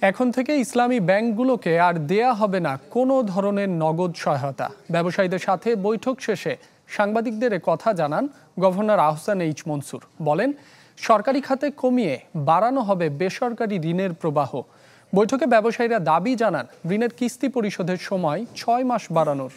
এখন থেকে ইসলামী ব্যাংকগুলোকে আর দেয়া হবে না কোনো ধরনের নগদ সহায়তা। ব্যবসায়ীদের সাথে বৈঠক শেষে সাংবাদিকদের কথা জানান গভর্নর আহসান এইচ মনসুর। বলেন, সরকারি খাতে কমিয়ে বাড়ানো হবে বেসরকারি ঋণের প্রবাহ। বৈঠকে ব্যবসায়ীরা দাবি জানান ঋণের কিস্তি পরিশোধের সময় ৬ মাস বাড়ানোর।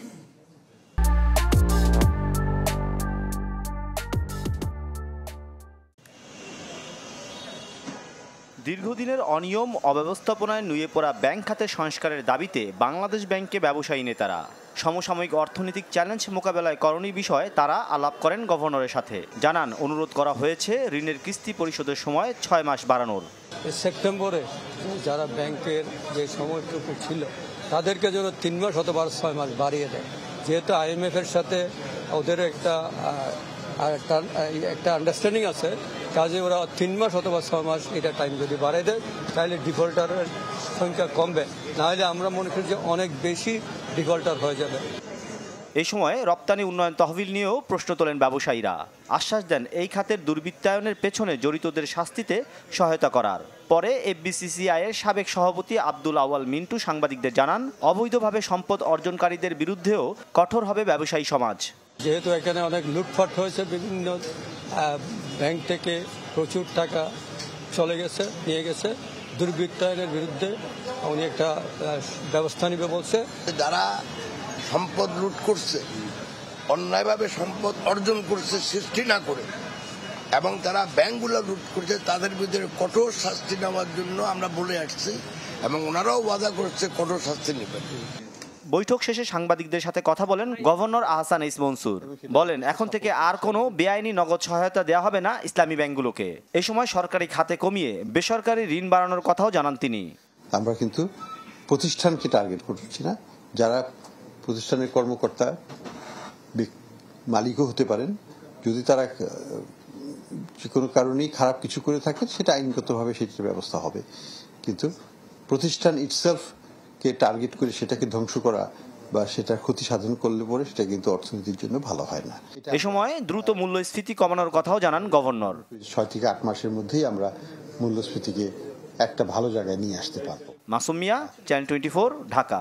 দীর্ঘদিনের অনিয়ম অব্যবস্থাপনায় নুয়ে পড়া ব্যাংক খাতের সংস্কারের দাবিতে বাংলাদেশ ব্যাংকে ব্যবসায়ী নেতারা সমসাময়িক অর্থনৈতিক চ্যালেঞ্জ মোকাবেলায় করণীয় বিষয়ে তারা আলাপ করেন গভর্নরের সাথে। জানান, অনুরোধ করা হয়েছে ঋণের কিস্তি পরিশোধের সময় ৬ মাস বাড়ানোর। সেপ্টেম্বরে যারা ব্যাংকের যে সময়টুকু ছিল তাদেরকে যেন ৩ মাস অথবা ৬ মাস বাড়িয়ে দেয়। যেহেতু IMF এর সাথে ওদের একটা আন্ডারস্ট্যান্ডিং আছে, কাজে ওরা ৩ মাস অথবা ৬ মাস এটা টাইম যদি বাড়িয়ে দেয় তাহলে ডিফল্টারের সংখ্যা কমবে, নাহলে আমরা মনে করি যে অনেক বেশি ডিফল্টার হয়ে যাবে। এই সময় রপ্তানি উন্নয়ন তহবিল নিয়েও প্রশ্ন তোলেন ব্যবসায়ীরা। আশ্বাস দেন এই খাতের দুর্বৃত্তায়নের পেছনে জড়িতদের শাস্তিতে সহায়তা করার। পরে FBCCI এর সাবেক সভাপতি আব্দুল আওয়াল মিন্টু সাংবাদিকদের জানান, অবৈধভাবে সম্পদ অর্জনকারীদের বিরুদ্ধেও কঠোর হবে ব্যবসায়ী সমাজ। যেহেতু এখানে অনেক লুটপাট হয়েছে, বিভিন্ন ব্যাংক থেকে প্রচুর টাকা চলে গেছে, নিয়ে গেছে, দুর্বৃত্তায়নের বিরুদ্ধে উনি একটা ব্যবস্থা নিবে বলছে। যারা সম্পদ লুট করছে, অন্যায়ভাবে সম্পদ অর্জন করছে সৃষ্টি না করে, এবং তারা ব্যাংকগুলো লুট করছে, তাদের বিরুদ্ধে কঠোর শাস্তি নেওয়ার জন্য আমরা বলে আসছি এবং ওনারাও ওয়াদা করছে কঠোর শাস্তি নেবেন। বৈঠক শেষে সাংবাদিকদের সাথে কথা বলেন গভর্নর আহসান এইচ মনসুর। বলেন, এখন থেকে আর কোনো বেআইনি নগদ সহায়তা দেওয়া হবে না ইসলামী ব্যাংকগুলোকে। এই সময় সরকারি খাতে কমিয়ে বেসরকারি ঋণ বাড়ানোর কথাও জানান তিনি। আমরা কিন্তু প্রতিষ্ঠানকে টার্গেট করছি না, যারা প্রতিষ্ঠানের কর্মকর্তা মালিকও হতে পারেন, যদি তারা যে কোনো কারণেই খারাপ কিছু করে থাকেন সেটা আইনগতভাবে সেটার ব্যবস্থা হবে, কিন্তু প্রতিষ্ঠান ইটসেলফকে টার্গেট করে সেটাকে ধ্বংস করা বা সেটার ক্ষতি সাধন করলে পরে সেটা কিন্তু অর্থনীতির জন্য ভালো হয় না। এই সময় দ্রুত মূল্যস্ফীতি কমানোর কথাও জানান গভর্নর। ৬ থেকে ৮ মাসের মধ্যেই আমরা মূল্যস্ফীতিকে একটা ভালো জায়গায় নিয়ে আসতে পারবো। মাসুম মিয়া, চ্যানেল 24, ঢাকা।